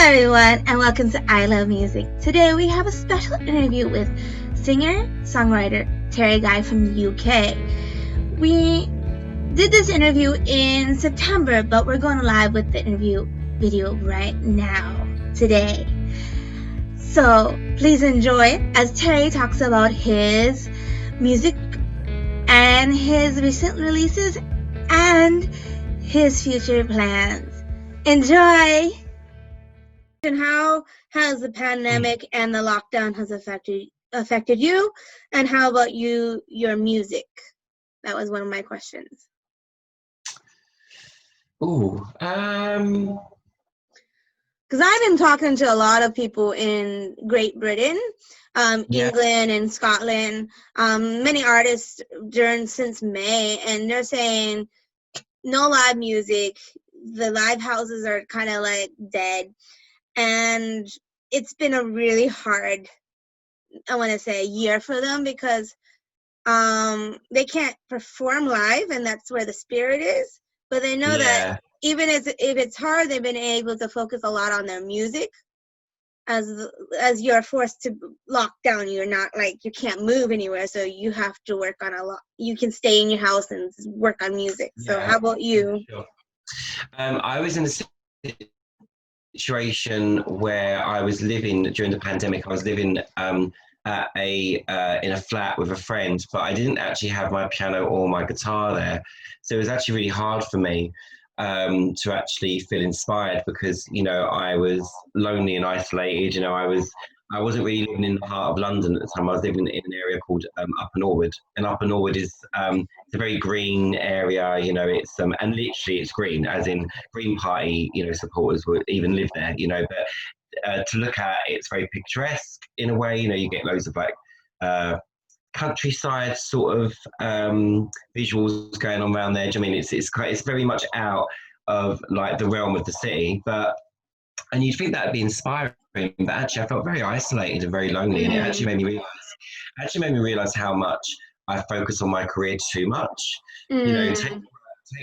everyone, and welcome to I Love Music. Today we have a special interview with singer-songwriter Terry Guy from the UK. We did this interview in September, but we're going live with the interview video right now, today. So please enjoy as Terry talks about his music and his recent releases and his future plans. Enjoy! And how has the pandemic and the lockdown has affected you? And how about your music? That was one of my questions. Because I've been talking to a lot of people in Great Britain, England and Scotland, many artists since May, and they're saying no live music. The live houses are kind of like dead. And it's been a really hard, I want to say, year for them because they can't perform live, and that's where the spirit is. But they know that even if it's hard, they've been able to focus a lot on their music. As you're forced to lock down, you're not like, you can't move anywhere, so you have to work on a lot. You can stay in your house and work on music. So how about you? Sure. I was in a situation where I was living during the pandemic. I was living in a flat with a friend, but I didn't actually have my piano or my guitar there. So it was actually really hard for me to actually feel inspired because, I was lonely and isolated. I wasn't really living in the heart of London at the time. I was living in an area called Upper Norwood, and Upper Norwood is it's a very green area. It's and literally it's green, as in Green Party, supporters would even live there. But to look at, it's very picturesque in a way. You get loads of like countryside sort of visuals going on around there. It's very much out of like the realm of the city, and you'd think that'd be inspiring, but actually I felt very isolated and very lonely, and it actually made me realize how much I focus on my career too much. Take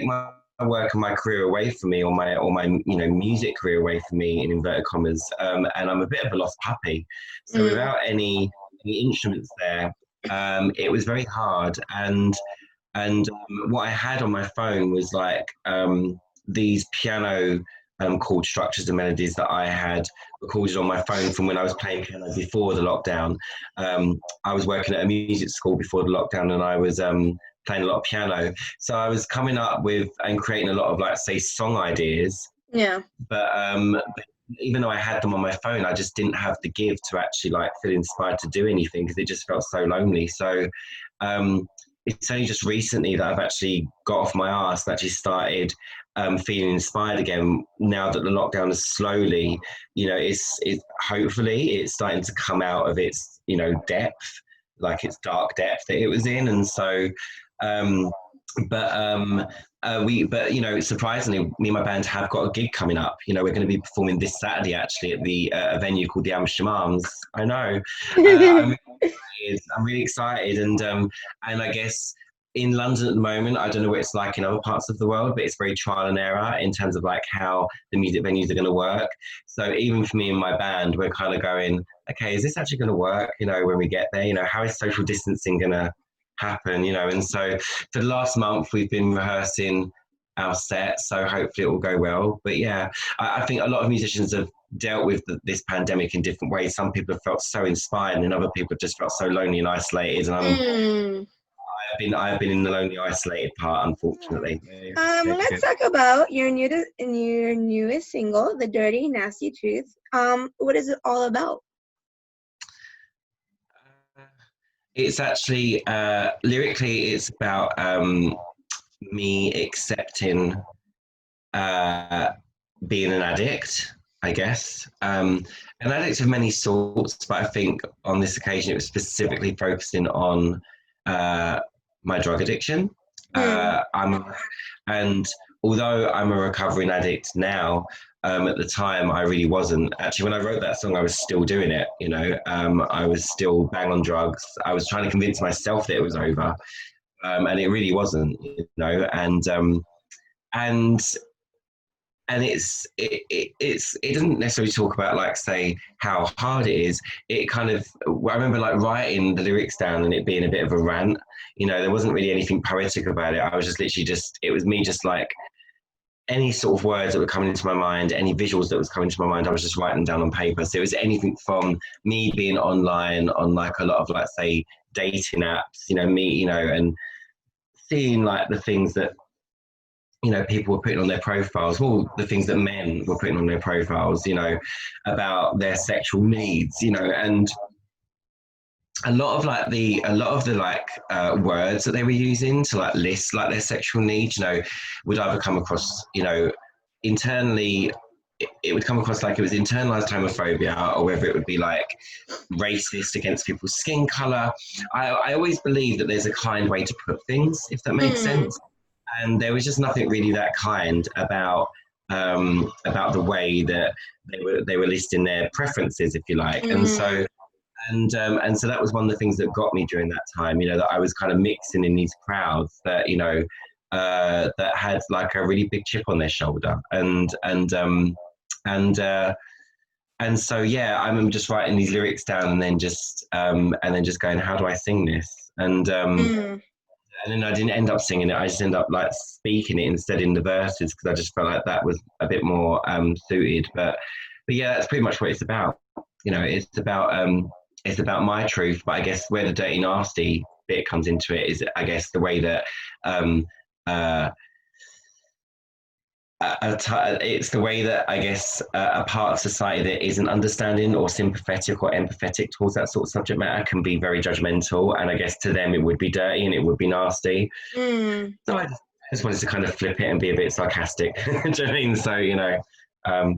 my work and my career away from me, or my music career away from me, in inverted commas, and I'm a bit of a lost puppy. So without any instruments there, it was very hard. And what I had on my phone was like these piano chord structures and melodies that I had recorded on my phone from when I was playing piano before the lockdown. I was working at a music school before the lockdown, and I was playing a lot of piano. So I was coming up with and creating a lot of, like, say, song ideas. Yeah. But even though I had them on my phone, I just didn't have the give to actually like feel inspired to do anything because it just felt so lonely. So it's only just recently that I've actually got off my arse and actually started feeling inspired again. Now that the lockdown is slowly, it's hopefully it's starting to come out of its depth, like its dark depth that it was in. And so surprisingly, me and my band have got a gig coming up. We're going to be performing this Saturday actually at a venue called the Amsterdam Arms. I know. I'm really excited, and I guess in London at the moment, I don't know what it's like in other parts of the world, but it's very trial and error in terms of like how the music venues are going to work. So even for me and my band, we're kind of going, okay, is this actually going to work? When we get there, how is social distancing going to happen? And so for the last month, we've been rehearsing our set, so hopefully it will go well. But yeah, I think a lot of musicians have dealt with this pandemic in different ways. Some people have felt so inspired, and other people have just felt so lonely and isolated. And I've been in the lonely, isolated part, unfortunately. Let's talk about your newest single, "The Dirty Nasty Truth." What is it all about? It's actually lyrically, it's about me accepting being an addict, I guess. An addict of many sorts, but I think on this occasion it was specifically focusing on my drug addiction. And although I'm a recovering addict now, at the time I really wasn't. Actually, when I wrote that song, I was still doing it. I was still bang on drugs. I was trying to convince myself that it was over, and it really wasn't. And it doesn't necessarily talk about like say how hard it is. It kind of, I remember like writing the lyrics down and it being a bit of a rant. You know, there wasn't really anything poetic about it. I was just literally just, it was me just like any sort of words that were coming into my mind, any visuals that was coming to my mind, I was just writing down on paper. So it was anything from me being online on like a lot of like say dating apps, you know, me, you know, and seeing like the things that, you know, people were putting on their profiles, well, the things that men were putting on their profiles, you know, about their sexual needs, you know, and a lot of the like words that they were using to like list like their sexual needs, you know, would either come across, you know, internally, it would come across like it was internalized homophobia, or whether it would be like racist against people's skin color. I always believe that there's a kind way to put things, if that makes sense. And there was just nothing really that kind about the way that they were listing their preferences, if you like. And so that was one of the things that got me during that time, you know, that I was kind of mixing in these crowds that, you know, that had like a really big chip on their shoulder. And so yeah, I'm just writing these lyrics down and then just going, how do I sing this? And then I didn't end up singing it. I just ended up like speaking it instead in the verses, because I just felt like that was a bit more suited. But yeah, that's pretty much what it's about. You know, it's about my truth. But I guess where the dirty nasty bit comes into it is, I guess, the way that it's the way that I guess a part of society that isn't understanding or sympathetic or empathetic towards that sort of subject matter can be very judgmental, and I guess to them it would be dirty and it would be nasty. So I just wanted to kind of flip it and be a bit sarcastic. Do you know what I mean? So, you know,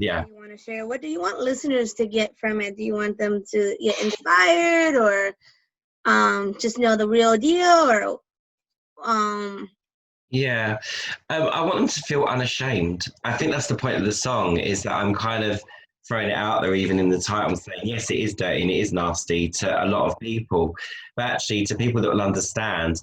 yeah. You want to share? What do you want listeners to get from it? Do you want them to get inspired, or just know the real deal, or Yeah, I want them to feel unashamed. I think that's the point of the song, is that I'm kind of throwing it out there, even in the title, saying, yes, it is dirty and it is nasty to a lot of people. But actually, to people that will understand,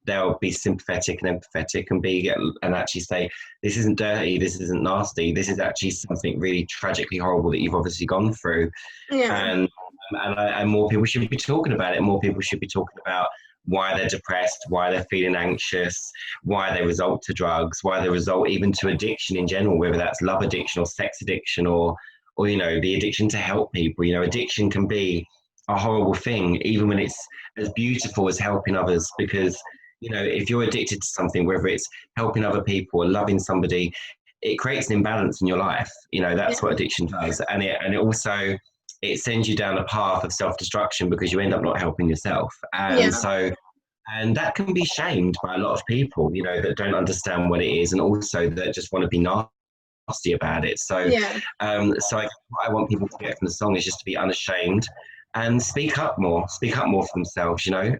they'll be sympathetic and empathetic and actually say, this isn't dirty, this isn't nasty, this is actually something really tragically horrible that you've obviously gone through. yeah. And more people should be talking about it. More people should be talking about why they're depressed, why they're feeling anxious, why they result to drugs, why they result even to addiction in general, whether that's love addiction or sex addiction or you know, the addiction to help people. You know, addiction can be a horrible thing, even when it's as beautiful as helping others, because, you know, if you're addicted to something, whether it's helping other people or loving somebody, it creates an imbalance in your life. You know, that's what addiction does. And it also, it sends you down a path of self-destruction, because you end up not helping yourself. And that can be shamed by a lot of people, you know, that don't understand what it is, and also that just want to be nasty about it. So what I want people to get from the song is just to be unashamed and speak up more for themselves, you know.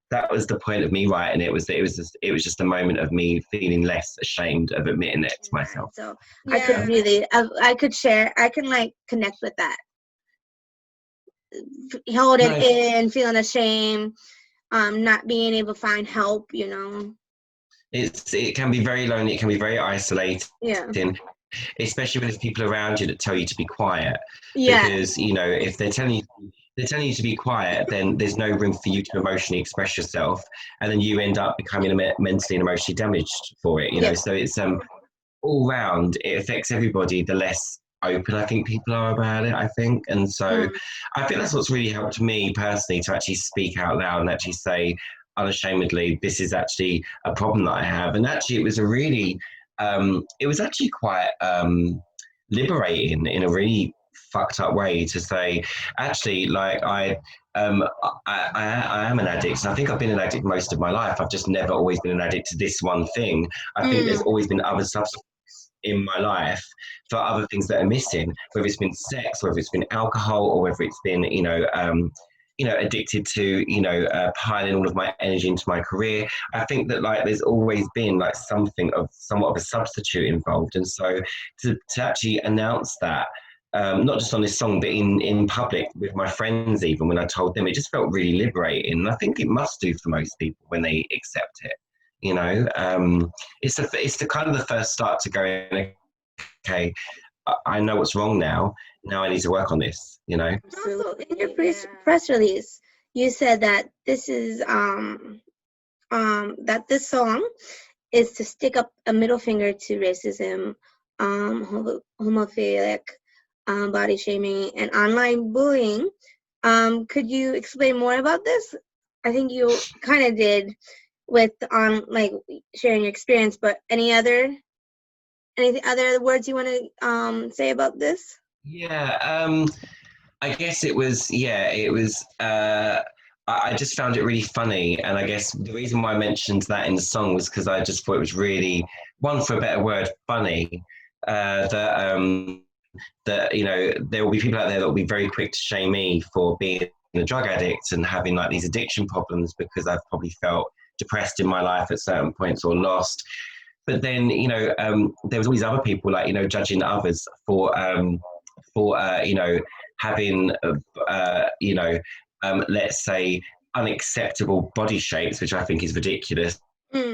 That was the point of me writing it, was that it was just a moment of me feeling less ashamed of admitting it to myself. So I could really, I could share, I can like connect with that. Holding in, feeling ashamed, not being able to find help, you know. It can be very lonely, it can be very isolating. Yeah. Especially when there's people around you that tell you to be quiet. Because, you know, if they're telling you to be quiet, then there's no room for you to emotionally express yourself, and then you end up becoming mentally and emotionally damaged for it, you know. So it's all round, it affects everybody the less open I think people are about it, I think. And so I think that's what's really helped me personally, to actually speak out loud and actually say unashamedly, this is actually a problem that I have. And actually it was actually quite liberating in a really fucked up way, to say, actually, like I am an addict, and I think I've been an addict most of my life. I've just never always been an addict to this one thing. I think there's always been other substances in my life for other things that are missing, whether it's been sex, whether it's been alcohol, or whether it's been, addicted to, piling all of my energy into my career. I think that like there's always been like somewhat of a substitute involved. And so to actually announce that, not just on this song, but in public with my friends, even when I told them, it just felt really liberating. And I think it must do for most people when they accept it. You know, it's the kind of the first start to going, okay, I know what's wrong now. Now I need to work on this, you know? Also, in your press release, you said that this is that this song is to stick up a middle finger to racism, homophilic, body shaming, and online bullying. Could you explain more about this? I think you kind of did with like sharing your experience, but any other words you want to say about this? Yeah, I guess I just found it really funny. And I guess the reason why I mentioned that in the song was because I just thought it was really, one for a better word, funny. That, you know, there will be people out there that will be very quick to shame me for being a drug addict and having like these addiction problems because I've probably felt depressed in my life at certain points or lost. But then, you know, there was all these other people like, you know, judging others for you know, having you know, let's say unacceptable body shapes, which I think is ridiculous.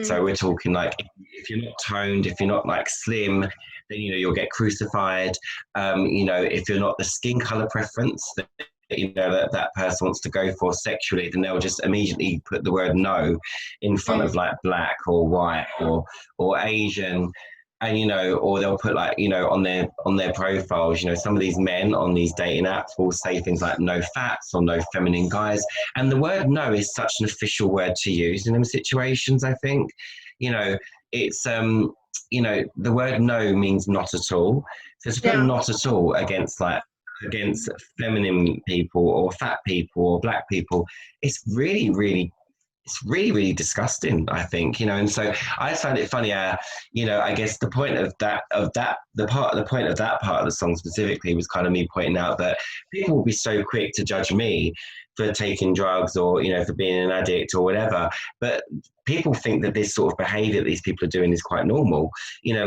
So we're talking like if you're not toned, if you're not like slim, then you know you'll get crucified. You know, if you're not the skin color preference that you know that person wants to go for sexually, then they'll just immediately put the word no in front of like black or white or Asian. And you know, or they'll put like, you know, on their profiles, you know, some of these men on these dating apps will say things like no fats or no feminine guys, and the word no is such an official word to use in them situations. I think, you know, it's you know, the word no means not at all. So to put not at all against feminine people or fat people or black people, it's really disgusting, I think, you know. And so I just found it funny. You know, I guess the point of the point of that part of the song specifically was kind of me pointing out that people will be so quick to judge me for taking drugs or, you know, for being an addict or whatever. But people think that this sort of behavior that these people are doing is quite normal. You know,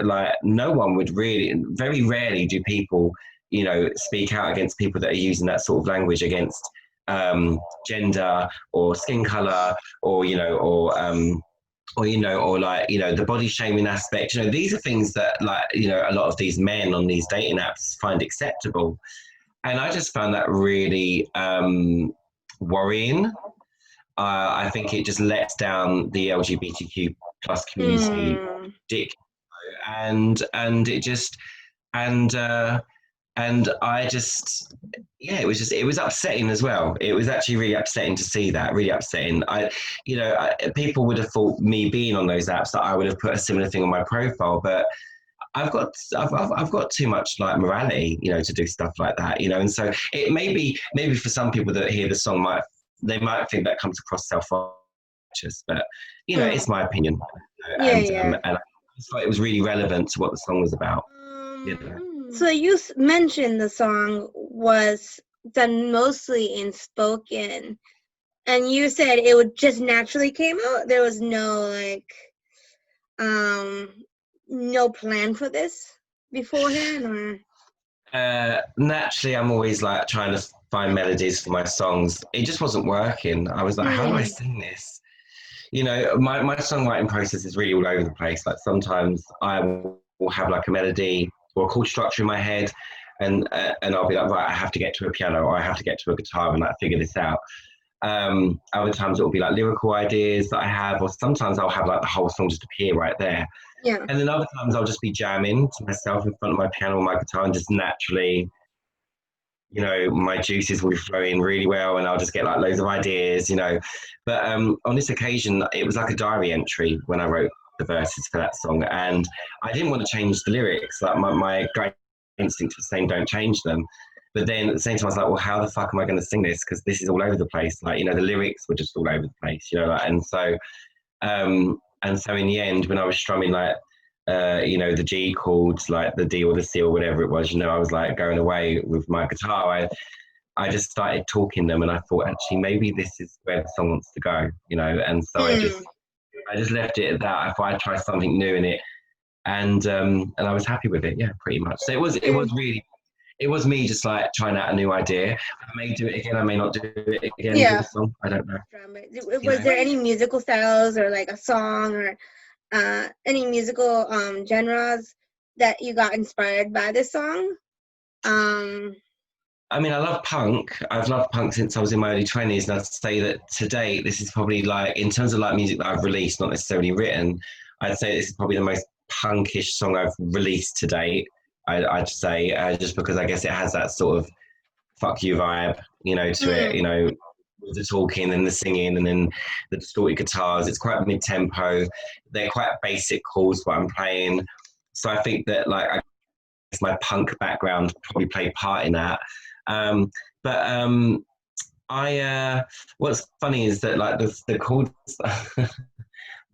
like no one would really, very rarely do people, you know, speak out against people that are using that sort of language against gender or skin color or you know or you know or like you know the body shaming aspect. You know, these are things that like, you know, a lot of these men on these dating apps find acceptable, and I just found that really worrying. I think it just lets down the LGBTQ plus community dick, and it just and and I just, yeah, it was upsetting as well. It was actually really upsetting to see that, really upsetting. You know, people would have thought me being on those apps that I would have put a similar thing on my profile, but I've got too much like morality, you know, to do stuff like that, you know. And so it maybe for some people that hear the song they might think that comes across self-righteous, but you know, it's my opinion. And I just thought it was really relevant to what the song was about. You know? So you mentioned the song was done mostly in spoken, and you said it would just naturally came out. There was no like, no plan for this beforehand, or? Naturally, I'm always like trying to find melodies for my songs. It just wasn't working. I was like, how do I sing this? You know, my songwriting process is really all over the place. Like sometimes I will have like a melody or a chord structure in my head, and I'll be like, right, I have to get to a piano or I have to get to a guitar and like figure this out. Other times it will be like lyrical ideas that I have, or sometimes I'll have like the whole song just appear right there. Yeah. And then other times I'll just be jamming to myself in front of my piano or my guitar and just naturally, you know, my juices will be flowing really well and I'll just get like loads of ideas, you know. But on this occasion, it was like a diary entry when I wrote the verses for that song. And I didn't want to change the lyrics. Like my great instinct was saying, don't change them. But then at the same time, I was like, well, how the fuck am I going to sing this? Because this is all over the place. Like, you know, the lyrics were just all over the place, you know, like, and so in the end, when I was strumming like, you know, the G chords, like the D or the C or whatever it was, you know, I was like going away with my guitar. I just started talking them and I thought, actually, maybe this is where the song wants to go, you know, and so I just left it at that. I thought I'd try something new in it, and I was happy with it. Yeah, pretty much. So it was me just like trying out a new idea. I may do it again. I may not do it again. Yeah. With the song. I don't know. Was there any musical styles or like a song or any musical genres that you got inspired by this song? I mean, I love punk. I've loved punk since I was in my early 20s, and I'd say that today, this is probably like, in terms of like music that I've released, not necessarily written, I'd say this is probably the most punkish song I've released to date. I'd say, just because I guess it has that sort of fuck you vibe, to it, with the talking and the singing and then the distorted guitars. It's quite mid-tempo. They're quite basic chords what I'm playing. So I think that like I guess my punk background probably played part in that. But what's funny is that like the chords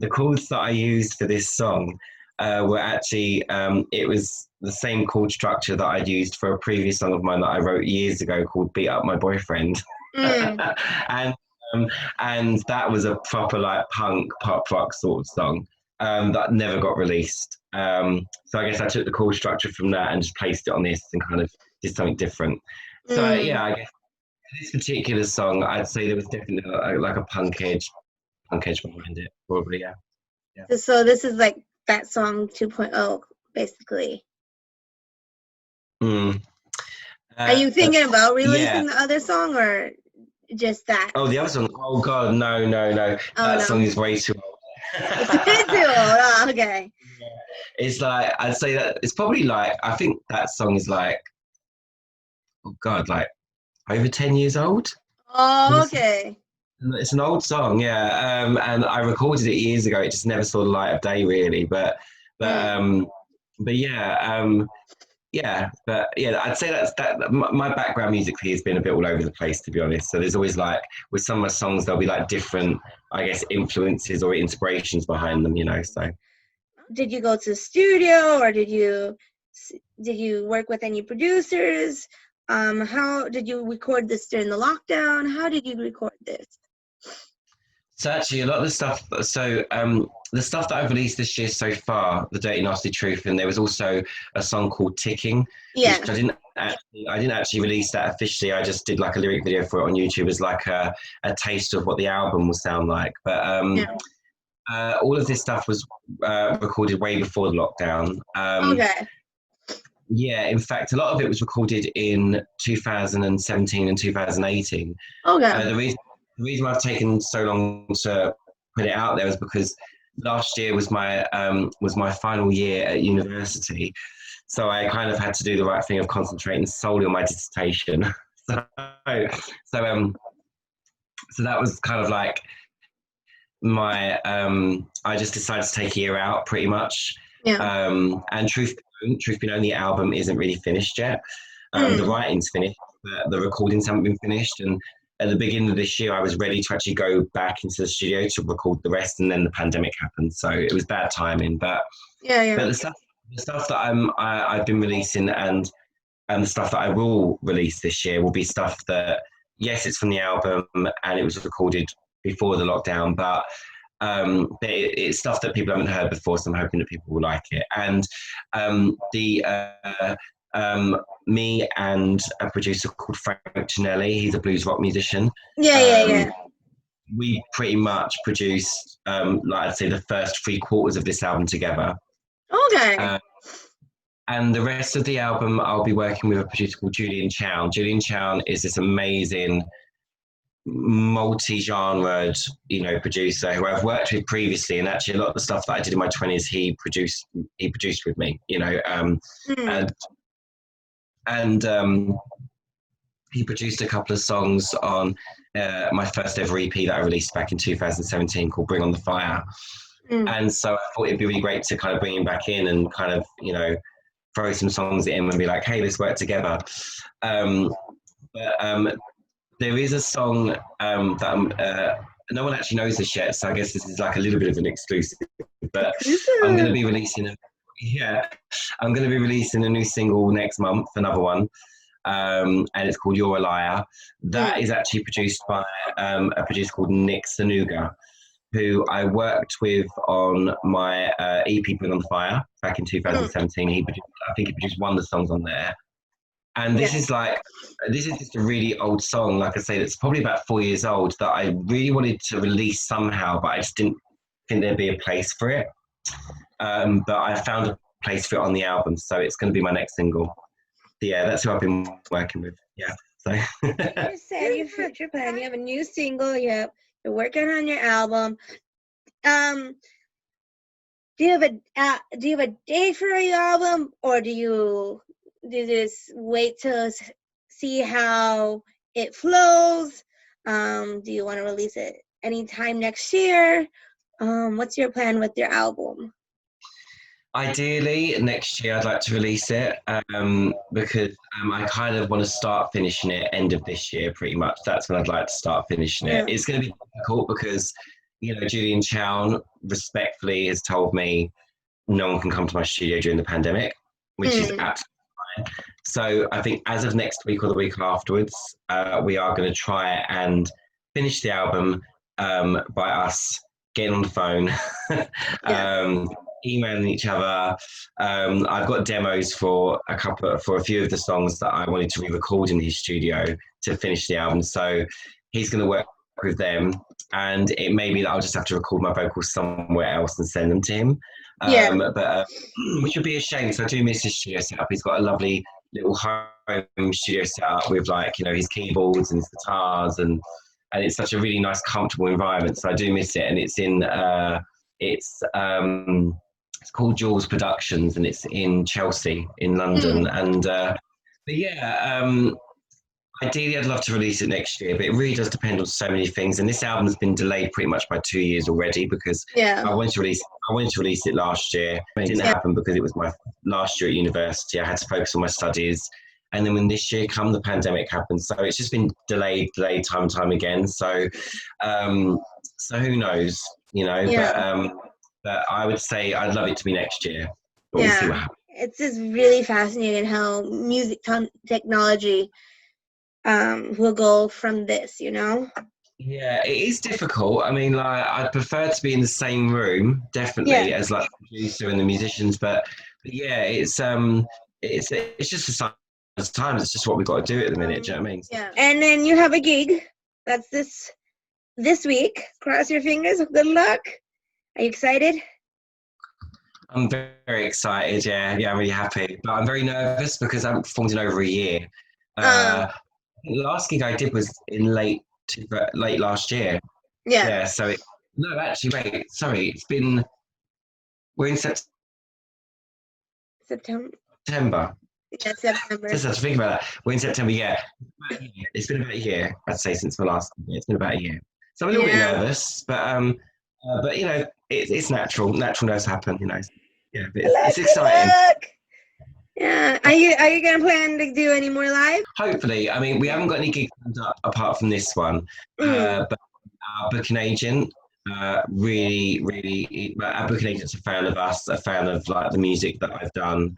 the chords that I used for this song were actually it was the same chord structure that I'd used for a previous song of mine that I wrote years ago called "Beat Up My Boyfriend," and and that was a proper like punk pop rock sort of song that never got released. So I guess I took the chord structure from that and just placed it on this and kind of did something different. So yeah, I guess this particular song, I'd say there was definitely like a punk edge behind it, probably. Yeah. So this is like that song 2.0, basically. Are you thinking about releasing the other song or just that? Oh, the other song? Oh God, no. That song is way too old. It's way too old. Oh, okay. Yeah. It's like I'd say that it's probably like I think that song is like, oh God, like over 10 years old. Oh, okay. It's an old song, yeah. And I recorded it years ago. It just never saw the light of day, really. But yeah. But yeah, I'd say that my background musically has been a bit all over the place, to be honest. So there's always like with some of my songs, there'll be like different, I guess, influences or inspirations behind them, So. Did you go to the studio or did you work with any producers? How did you record this during the lockdown? How did you record this? So actually, a lot of the stuff. So the stuff that I've released this year so far, the Dirty Nasty Truth, and there was also a song called Ticking, yeah. which I didn't actually release that officially. I just did like a lyric video for it on YouTube as like a taste of what the album will sound like. But all of this stuff was recorded way before the lockdown. Okay. Yeah, in fact, a lot of it was recorded in 2017 and 2018. Okay. The reason I've taken so long to put it out there is because last year was my final year at university, so I kind of had to do the right thing of concentrating solely on my dissertation. So that was kind of like my I just decided to take a year out pretty much. Yeah. And truth be known, the album isn't really finished yet. The writing's finished, but the recordings haven't been finished. And at the beginning of this year, I was ready to actually go back into the studio to record the rest, and then the pandemic happened, so it was bad timing. But But the stuff that I've been releasing and the stuff that I will release this year will be stuff that, yes, it's from the album and it was recorded before the lockdown, but it's stuff that people haven't heard before, so I'm hoping that people will like it. And me and a producer called Frank Ginelli, he's a blues rock musician. Yeah. We pretty much produced, like I'd say, the first 3/4 of this album together. Okay. And the rest of the album, I'll be working with a producer called Julian Chown. Julian Chown is this amazing multi-genred, producer who I've worked with previously, and actually a lot of the stuff that I did in my 20s, he produced with me, and he produced a couple of songs on my first ever EP that I released back in 2017 called Bring on the Fire. And so I thought it'd be really great to kind of bring him back in and kind of, throw some songs at him and be like, hey, let's work together. But there is a song that no one actually knows this yet, so I guess this is like a little bit of an exclusive. But I'm going to be releasing a new single next month, another one, and it's called You're a Liar. That is actually produced by a producer called Nick Sanuga, who I worked with on my EP Bring on the Fire back in 2017. I think he produced one of the songs on there. And this is just a really old song, like I say, that's probably about 4 years old, that I really wanted to release somehow, but I just didn't think there'd be a place for it. But I found a place for it on the album. So it's going to be my next single. Yeah, that's who I've been working with. Yeah. So you said your future plan. You have a new single. You're working on your album. Do you have a date for your album, or do you just wait to see how it flows? Do you want to release it anytime next year? What's your plan with your album? ideally, next year I'd like to release it because I kind of want to start finishing it end of this year, pretty much. That's when I'd like to start finishing it. It's going to be difficult because, Julian Chown respectfully has told me no one can come to my studio during the pandemic, which is absolutely fine. So I think as of next week or the week afterwards, we are going to try and finish the album by us getting on the phone, emailing each other. I've got demos for a few of the songs that I wanted to re-record in his studio to finish the album. So he's going to work with them, and it may be that I'll just have to record my vocals somewhere else and send them to him. But which would be a shame, so I do miss his studio setup. He's got a lovely little home studio setup with his keyboards and his guitars, and it's such a really nice, comfortable environment. So I do miss it, and it's in it's called Jules Productions, and it's in Chelsea in London. And ideally I'd love to release it next year, but it really does depend on so many things. And this album has been delayed pretty much by 2 years already because I wanted to release it last year. It didn't happen because it was my last year at university. I had to focus on my studies. And then when this year come, the pandemic happened. So it's just been delayed time and time again. So who knows, but I would say I'd love it to be next year. But we'll see what happens. It's just really fascinating how music technology will go from this, Yeah, it is difficult. I mean, I'd prefer to be in the same room, definitely, as the producer and the musicians. But yeah, it's just a sign of times. It's just what we've got to do at the minute. Do you know what I mean? Yeah. And then you have a gig. That's this week. Cross your fingers. Good luck. Are you excited? I'm very excited. Yeah, I'm really happy. But I'm very nervous because I haven't performed in over a year. The last gig I did was in late last year. Yeah. So we're in September. September. Yeah, September. Just have to think about that. We're in September. Yeah, it's been about a year. I'd say since my last. It's been about a year. So I'm a little bit nervous, but it's natural. Natural nerves happen. Yeah, it's exciting. Yeah. Are you gonna plan to do any more live? Hopefully. I mean, we haven't got any gigs up apart from this one. But our booking agent, our booking agent's a fan of us, a fan of the music that I've done.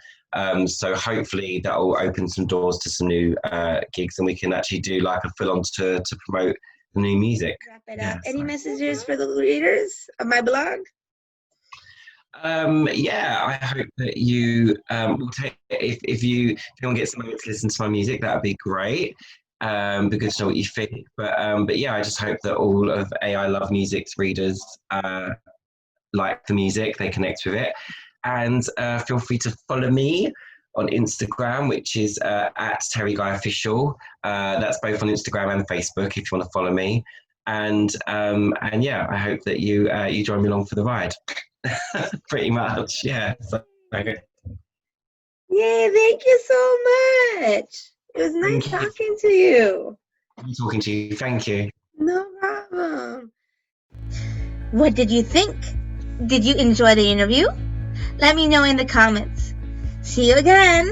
So hopefully that will open some doors to some new gigs, and we can actually do a full-on tour to promote the new music. Wrap it up. Any messages for the readers of my blog? I hope that you will take if you want to get some moment to listen to my music, that would be great. Be good to know what you think. But yeah, I just hope that all of AI Love Music's readers like the music, they connect with it, and feel free to follow me on Instagram, which is at Terry Guy Official. That's both on Instagram and Facebook if you want to follow me. And yeah, I hope that you join me along for the ride. Pretty much, yeah. Yay, thank you so much. It was nice talking to you. I'm talking to you. Thank you. No problem. What did you think? Did you enjoy the interview? Let me know in the comments. See you again.